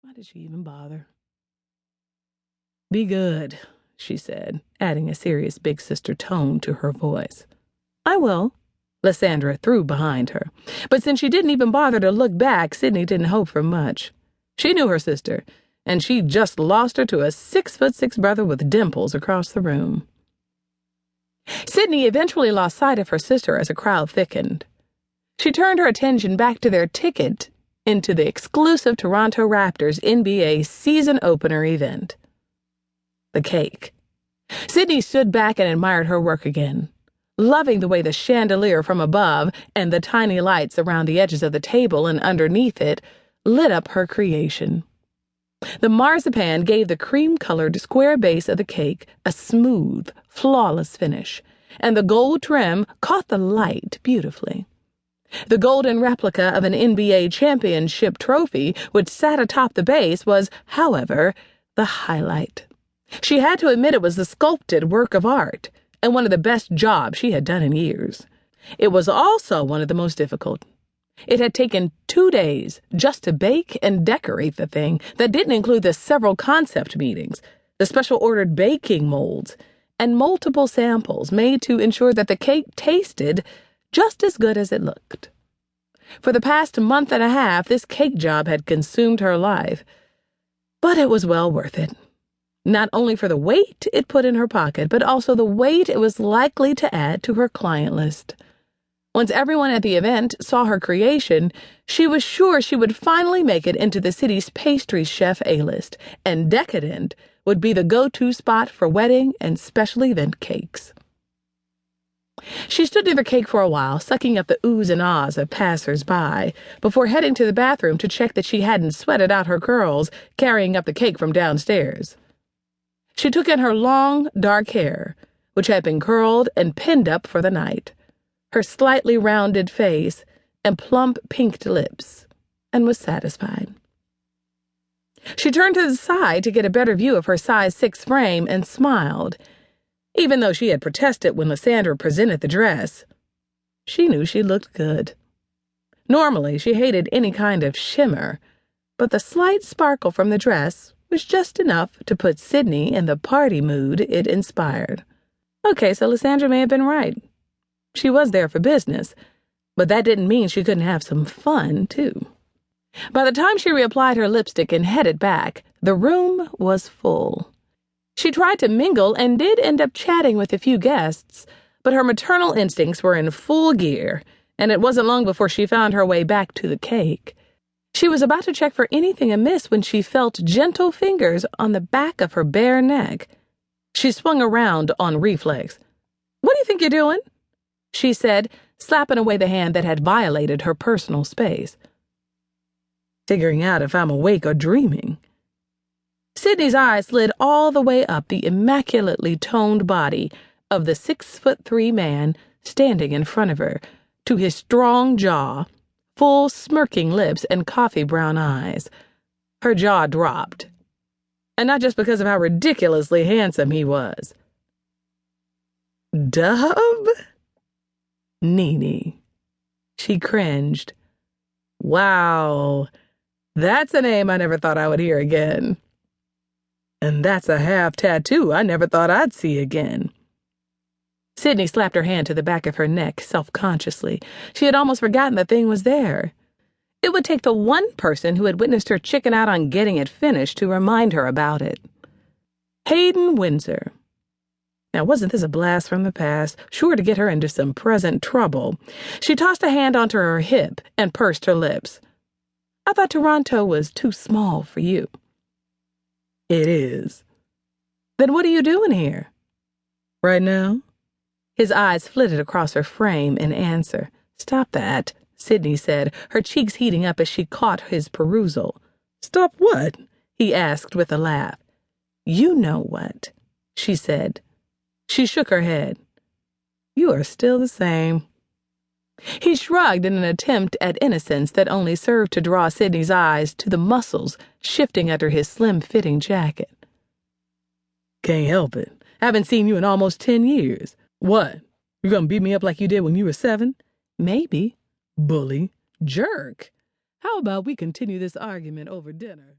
Why did she even bother? "Be good," she said, adding a serious big sister tone to her voice. "I will," Lysandra threw behind her. But since she didn't even bother to look back, Sydney didn't hope for much. She knew her sister, and she'd just lost her to a 6'6" brother with dimples across the room. Sydney eventually lost sight of her sister as a crowd thickened. She turned her attention back to their ticket into the exclusive Toronto Raptors NBA season opener event. The cake. Sydney stood back and admired her work again, loving the way the chandelier from above and the tiny lights around the edges of the table and underneath it lit up her creation. The marzipan gave the cream-colored square base of the cake a smooth, flawless finish, and the gold trim caught the light beautifully. The golden replica of an NBA championship trophy, which sat atop the base, was, however, the highlight. She had to admit it was the sculpted work of art, and one of the best jobs she had done in years. It was also one of the most difficult. It had taken 2 days just to bake and decorate the thing that didn't include the several concept meetings, the special ordered baking molds, and multiple samples made to ensure that the cake tasted just as good as it looked. For the past month and a half, this cake job had consumed her life, but it was well worth it. Not only for the weight it put in her pocket, but also the weight it was likely to add to her client list. Once everyone at the event saw her creation, she was sure she would finally make it into the city's pastry chef A-list, and Decadent would be the go-to spot for wedding and special event cakes. She stood near the cake for a while, sucking up the oohs and ahs of passers-by, before heading to the bathroom to check that she hadn't sweated out her curls carrying up the cake from downstairs. She took in her long, dark hair, which had been curled and pinned up for the night, her slightly rounded face, and plump pinked lips, and was satisfied. She turned to the side to get a better view of her size 6 frame and smiled, even though she had protested when Lysandra presented the dress. She knew she looked good. Normally, she hated any kind of shimmer, but the slight sparkle from the dress was just enough to put Sydney in the party mood it inspired. Okay, so Lysandra may have been right. She was there for business, but that didn't mean she couldn't have some fun, too. By the time she reapplied her lipstick and headed back, the room was full. She tried to mingle and did end up chatting with a few guests, but her maternal instincts were in full gear, and it wasn't long before she found her way back to the cake. She was about to check for anything amiss when she felt gentle fingers on the back of her bare neck. She swung around on reflex. "What do you think you're doing?" she said, slapping away the hand that had violated her personal space. "Figuring out if I'm awake or dreaming." Sydney's eyes slid all the way up the immaculately toned body of the 6'3" man standing in front of her, to his strong jaw, full smirking lips, and coffee brown eyes. Her jaw dropped. And not just because of how ridiculously handsome he was. "Dub?" "Nene." She cringed. "Wow, that's a name I never thought I would hear again. And that's a half tattoo I never thought I'd see again." Sydney slapped her hand to the back of her neck self-consciously. She had almost forgotten the thing was there. It would take the one person who had witnessed her chicken out on getting it finished to remind her about it. Hayden Windsor. Now, wasn't this a blast from the past, sure to get her into some present trouble? She tossed a hand onto her hip and pursed her lips. "I thought Toronto was too small for you." "It is." "Then what are you doing here?" "Right now?" His eyes flitted across her frame in answer. "Stop that," Sydney said, her cheeks heating up as she caught his perusal. "Stop what?" he asked with a laugh. "You know what," she said. She shook her head. "You are still the same." He shrugged in an attempt at innocence that only served to draw Sydney's eyes to the muscles shifting under his slim-fitting jacket. "Can't help it. Haven't seen you in almost 10 years. What? You gonna beat me up like you did when you were 7? "Maybe." "Bully. Jerk. How about we continue this argument over dinner?"